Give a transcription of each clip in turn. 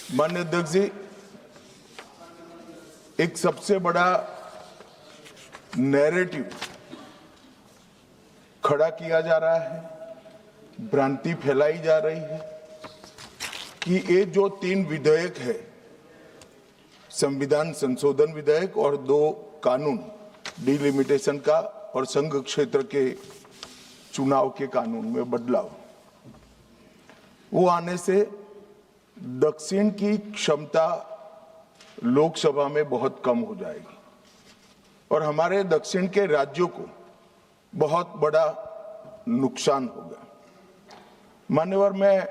माननीय अध्यक्ष जी, एक सबसे बड़ा नैरेटिव खड़ा किया जा रहा है, भ्रांति फैलाई जा रही है कि ये जो 3 विधेयक है, संविधान संशोधन विधेयक और 2 कानून डिलिमिटेशन का और संघ क्षेत्र के चुनाव के कानून में बदलाव, वो आने से दक्षिण की क्षमता लोकसभा में बहुत कम हो जाएगी और हमारे दक्षिण के राज्यों को बहुत बड़ा नुकसान होगा। मान्यवर, मैं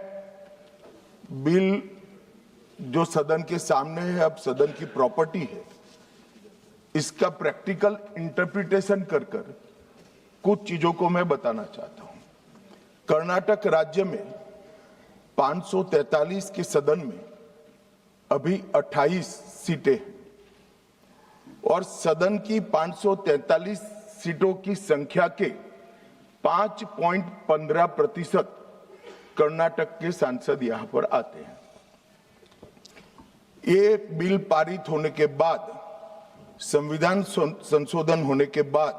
बिल जो सदन के सामने है, अब सदन की प्रॉपर्टी है, इसका प्रैक्टिकल इंटरप्रिटेशन कर कुछ चीजों को मैं बताना चाहता हूं। कर्नाटक राज्य में 543 के सदन में अभी 28 सीटें हैं और सदन की 543 सीटों की संख्या के 5.15% कर्नाटक के सांसद यहां पर आते हैं। ये बिल पारित होने के बाद, संविधान संशोधन होने के बाद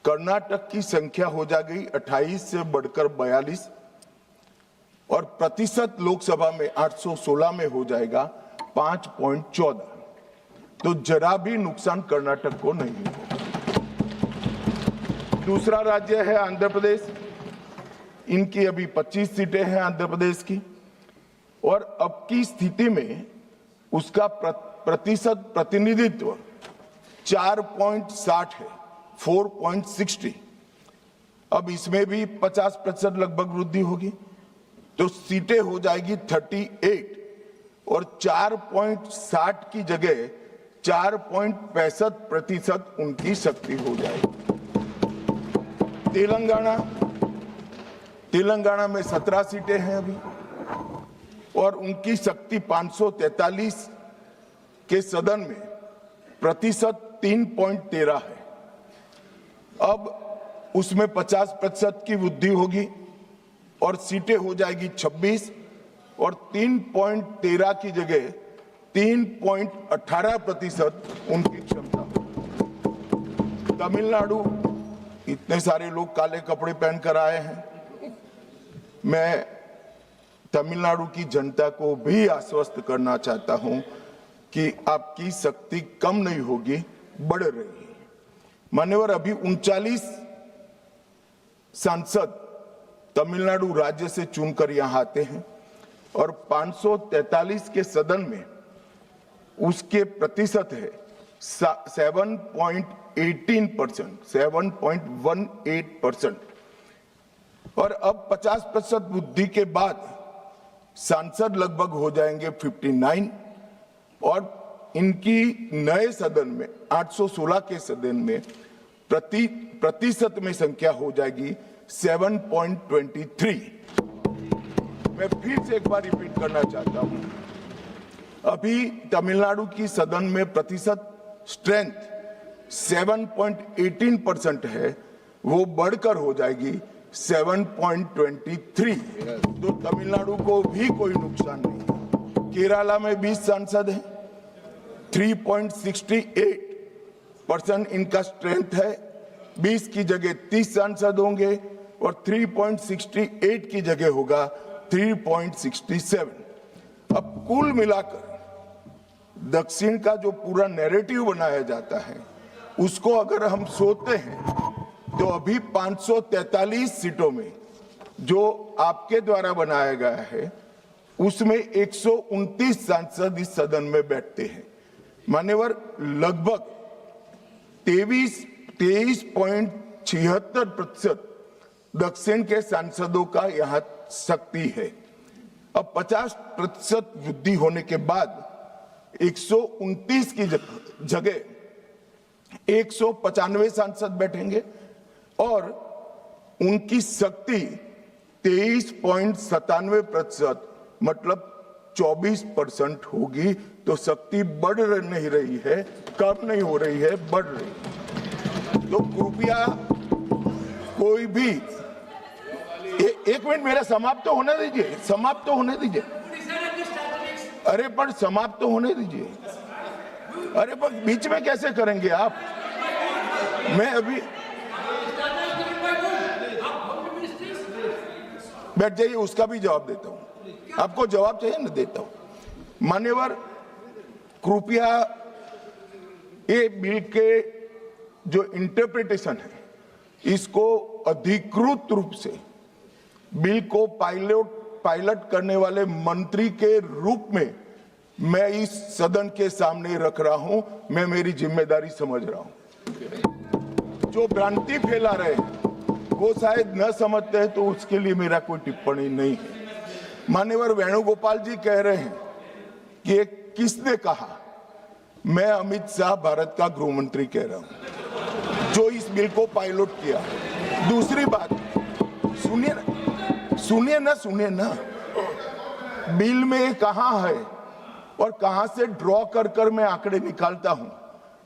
कर्नाटक की संख्या हो जाएगी 28 से बढ़कर 42 और प्रतिशत लोकसभा में 816 में हो जाएगा 5.14। तो जरा भी नुकसान कर्नाटक को नहीं होगा। दूसरा राज्य है आंध्र प्रदेश, इनकी अभी 25 सीटें हैं आंध्र प्रदेश की और अब की स्थिति में उसका प्रतिशत प्रतिनिधित्व 4.60 है, 4.60। अब इसमें भी 50% लगभग वृद्धि होगी तो सीटें हो जाएगी 38 और 4.60 की जगह 4.65% उनकी शक्ति हो जाएगी। तेलंगाना में 17 सीटें हैं अभी और उनकी शक्ति 543 के सदन में प्रतिशत 3.13 है। अब उसमें 50% की वृद्धि होगी और सीटें हो जाएगी 26 और 3.13 की जगह 3.18% उनकी क्षमता होगी। तमिलनाडु, इतने सारे लोग काले कपड़े पहनकर आए हैं, मैं तमिलनाडु की जनता को भी आश्वस्त करना चाहता हूं कि आपकी शक्ति कम नहीं होगी, बढ़ रही है। मान्यवर, अभी 39 सांसद तमिलनाडु राज्य से चुनकर यहां आते हैं और 543 के सदन में उसके प्रतिशत है 7.18% और अब 50% वृद्धि के बाद सांसद लगभग हो जाएंगे 59 और इनकी नए सदन में 816 के सदन में प्रतिशत में संख्या हो जाएगी 7.23। मैं फिर से एक बार रिपीट करना चाहता हूं, अभी तमिलनाडु की सदन में प्रतिशत स्ट्रेंथ 7.18% है, वो बढ़कर हो जाएगी 7.23। तो तमिलनाडु को भी कोई नुकसान नहीं। केरला में 20 सांसद हैं, 3.68% इनका स्ट्रेंथ है, 20 की जगह 30 सांसद होंगे और 3.68 की जगह होगा 3.67। अब कुल मिलाकर दक्षिण का जो पूरा नैरेटिव बनाया जाता है, उसको अगर हम सोचते हैं तो अभी 543 सीटों में जो आपके द्वारा बनाया गया है, उसमें 129 सांसद इस सदन में बैठते हैं। मान्यवर, लगभग 23.76% दक्षिण के सांसदों का यहां शक्ति है। अब 50% वृद्धि होने के बाद 129 की जगह 195 सांसद बैठेंगे और उनकी शक्ति 23.97% मतलब 24% होगी। तो शक्ति बढ़ नहीं रही है, कम नहीं हो रही है, बढ़ रही है। तो कृपया कोई भी एक मिनट मेरा समाप्त होने दीजिए। अरे पर समाप्त तो होने दीजिए। अरे पर बीच में कैसे करेंगे आप? मैं अभी बैठ जाइए, उसका भी जवाब देता हूं। आपको जवाब चाहिए ना, देता हूं। मान्यवर, कृपया ये बिल के जो इंटरप्रिटेशन है, इसको अधिकृत रूप से बिल को पायलट करने वाले मंत्री के रूप में मैं इस सदन के सामने रख रहा हूं। मैं मेरी जिम्मेदारी समझ रहा हूं। जो भ्रांति फैला रहे हैं वो शायद न समझते हैं, तो उसके लिए मेरा कोई टिप्पणी नहीं है। मान्यवर वेणुगोपाल जी कह रहे हैं कि किसने कहा? मैं अमित शाह भारत का गृह मंत्री कह रहा हूं, जो इस बिल को पायलट किया। दूसरी बात, सुनिए ना, बिल में कहां है और कहां से ड्रॉ कर मैं आंकड़े निकालता हूं।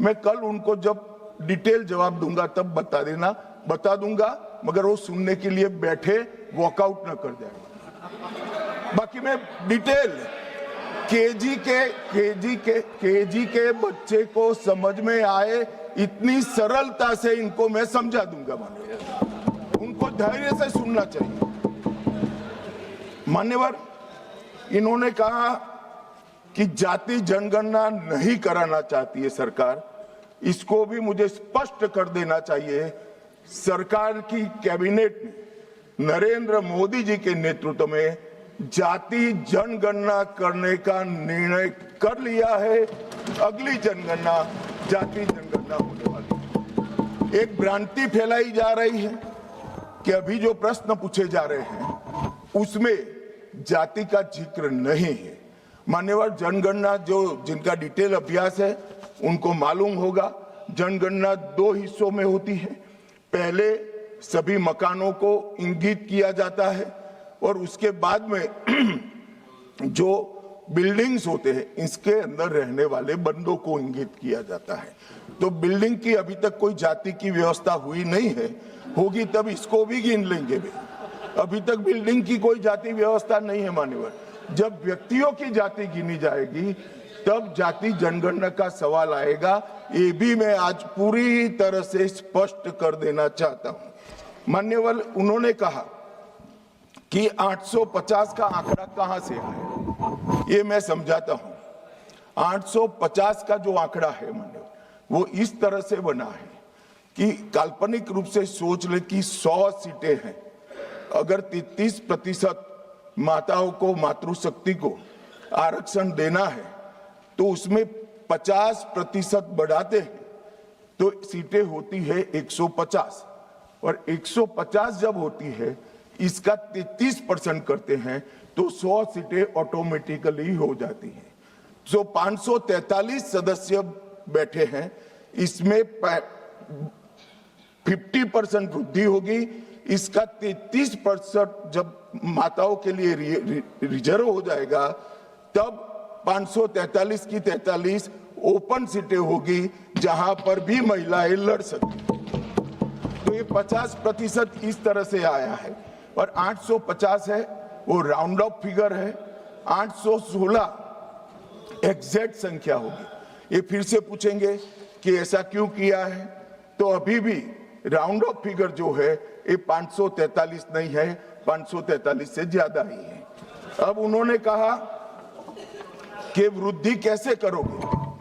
मैं कल उनको जब डिटेल जवाब दूंगा तब बता दूंगा, मगर वो सुनने के लिए बैठे वॉकआउट न कर जाए। बाकी मैं डिटेल केजी के बच्चे को समझ में आए इतनी सरलता से इनको मैं समझा दूंगा। उनको धैर्य से सुनना चाहिए। मान्यवर, इन्होंने कहा कि जाति जनगणना नहीं कराना चाहती है सरकार। इसको भी मुझे स्पष्ट कर देना चाहिए, सरकार की कैबिनेट ने नरेंद्र मोदी जी के नेतृत्व में जाति जनगणना करने का निर्णय कर लिया है। अगली जनगणना जाति जनगणना होने वाली है। एक भ्रांति फैलाई जा रही है कि अभी जो प्रश्न पूछे जा रहे हैं उसमें जाति का जिक्र नहीं है। मान्यवर, जनगणना जिनका डिटेल अभ्यास है उनको मालूम होगा, जनगणना 2 हिस्सों में होती है। पहले सभी मकानों को इंगित किया जाता है और उसके बाद में जो बिल्डिंग्स होते हैं इसके अंदर रहने वाले बंदों को इंगित किया जाता है। तो बिल्डिंग की अभी तक कोई जाति की व्यवस्था हुई नहीं है, होगी तब इसको भी गिन लेंगे। अभी तक बिल्डिंग की कोई जाति व्यवस्था नहीं है। मान्यवर, जब व्यक्तियों की जाति गिनी जाएगी तब जाति जनगणना का सवाल आएगा। ये भी मैं आज पूरी तरह से स्पष्ट कर देना चाहता हूं। मान्यवर, उन्होंने कहा कि 850 का आंकड़ा कहां से आया, ये मैं समझाता हूं। 850 का जो आंकड़ा है मान्यवर, वो इस तरह से बना है कि काल्पनिक रूप से सोच ले कि 100 सीटें हैं। अगर 33% माताओं को, मातृशक्ति को आरक्षण देना है तो उसमें 50% बढ़ाते हैं तो सीटें होती है 150, और 150 जब होती है इसका 33% करते हैं तो 100 सीटें ऑटोमेटिकली हो जाती हैं। जो 543 सदस्य बैठे हैं इसमें 50% वृद्धि होगी। इसका 33% जब माताओं के लिए रिजर्व हो जाएगा तब 543 की 43 ओपन सीटें होगी जहां पर भी महिलाएं लड़ सकती। तो ये 50% इस तरह से आया है। और 850 है वो राउंड ऑफ फिगर है। 816 एग्जैक्ट संख्या होगी। ये फिर से पूछेंगे कि ऐसा क्यों किया है, तो अभी भी राउंड ऑफ फिगर जो है ये 543 नहीं है, 543 से ज्यादा ही है। अब उन्होंने कहा कि वृद्धि कैसे करोगे आप?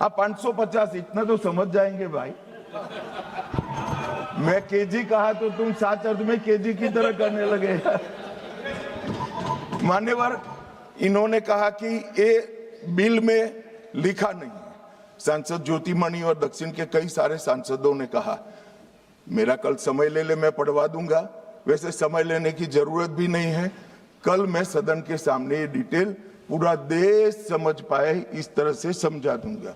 550 इतना तो समझ जाएंगे भाई। मैं केजी कहा तो तुम 7 अर्थ में केजी की तरह करने लगे। मान्यवर, इन्होंने कहा कि ये बिल में लिखा नहीं है। सांसद ज्योतिमणि और दक्षिण के कई सारे सांसदों ने कहा, मेरा कल समय ले ले, मैं पढ़वा दूंगा। वैसे समय लेने की जरूरत भी नहीं है। कल मैं सदन के सामने ये डिटेल पूरा देश समझ पाए इस तरह से समझा दूंगा।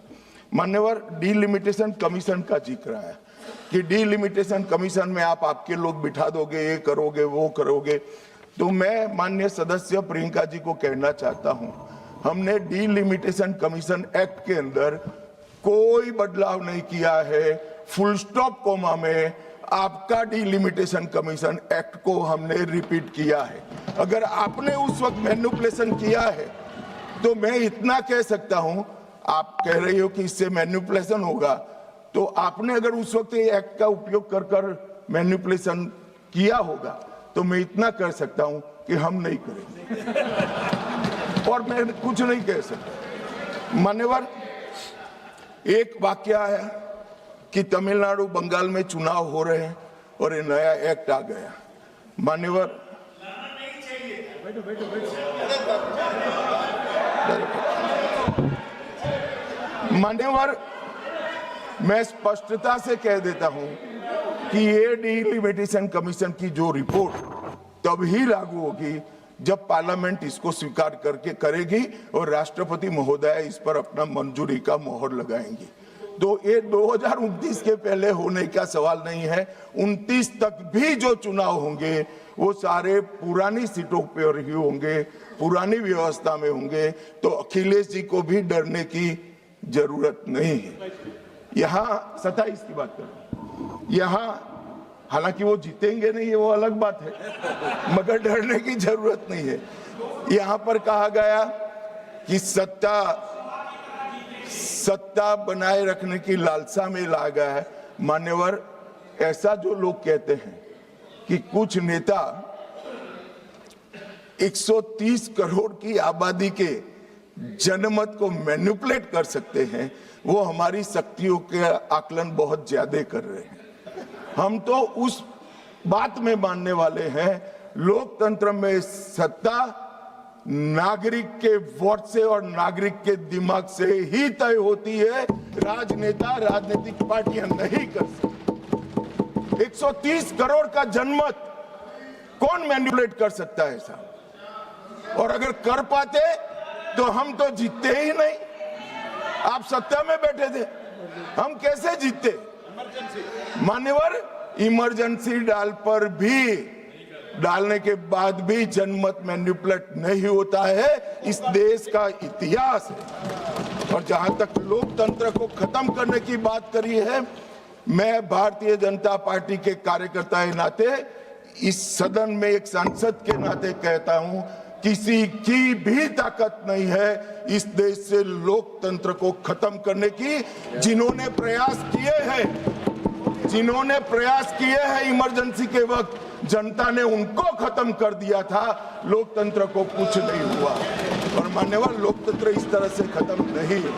मान्यवर, डीलिमिटेशन कमीशन का जिक्र है कि डीलिमिटेशन कमीशन में आप आपके लोग बिठा दोगे, ये करोगे, वो करोगे। तो मैं माननीय सदस्य प्रियंका जी को कहना चाहता हूं, हमने डीलिमिटेशन कमीशन एक्ट के अंदर कोई बदलाव नहीं किया है। फुल स्टॉप कोमा में आपका डीलिमिटेशन कमीशन एक्ट को हमने रिपीट किया है। अगर आपने उस वक्त मैनिपुलेशन किया है तो मैं इतना कह सकता हूं, आप कह रही हो कि इससे मैनिपुलेशन होगा, तो आपने अगर उस वक्त ये एक्ट का उपयोग कर कर मैनिपुलेशन किया होगा तो मैं इतना कर सकता हूं कि हम नहीं करेंगे और मैं कुछ नहीं कह सकता। मान्यवर, एक वाक्य आया कि तमिलनाडु बंगाल में चुनाव हो रहे हैं और ये नया एक्ट आ गया। मान्यवर, मान्यवर, मैं स्पष्टता से कह देता हूं कि ये डिलिमिटेशन कमीशन की जो रिपोर्ट तभी लागू होगी जब पार्लियामेंट इसको स्वीकार करके करेगी और राष्ट्रपति महोदय इस पर अपना मंजूरी का मोहर लगाएंगी। तो ये 2029 के पहले होने का सवाल नहीं है। 29 तक भी जो चुनाव होंगे वो सारे पुरानी सीटों पर ही होंगे, पुरानी व्यवस्था में होंगे। तो अखिलेश जी को भी डरने की जरूरत नहीं है। यहाँ 27 की बात करूं, यहाँ हालांकि वो जीतेंगे नहीं, वो अलग बात है, मगर डरने की जरूरत नहीं है। यहाँ पर कहा गया कि सत्ता बनाए रखने की लालसा में ला गया है। मान्यवर, ऐसा जो लोग कहते हैं कि कुछ नेता 130 करोड़ की आबादी के जनमत को मैनिपुलेट कर सकते हैं, वो हमारी शक्तियों के आकलन बहुत ज्यादा कर रहे हैं। हम तो उस बात में मानने वाले हैं, लोकतंत्र में सत्ता नागरिक के वोट से और नागरिक के दिमाग से ही तय होती है। राजनेता, राजनीतिक पार्टियां नहीं कर सकती। 130 करोड़ का जनमत कौन मैनिपुलेट कर सकता है ऐसा? और अगर कर पाते तो हम तो जीतते ही नहीं। आप सत्ता में बैठे थे, हम कैसे जीतते? मान्यवर, इमरजेंसी डालने के बाद भी जनमत मैनिपुलेट नहीं होता है, इस देश का इतिहास है। और जहां तक लोकतंत्र को खत्म करने की बात करी है, मैं भारतीय जनता पार्टी के कार्यकर्ता के नाते, इस सदन में एक सांसद के नाते कहता हूं, किसी की भी ताकत नहीं है इस देश से लोकतंत्र को खत्म करने की। जिन्होंने प्रयास किए हैं इमरजेंसी के वक्त, जनता ने उनको खत्म कर दिया था, लोकतंत्र को कुछ नहीं हुआ। और मान्यवर, लोकतंत्र इस तरह से खत्म नहीं है।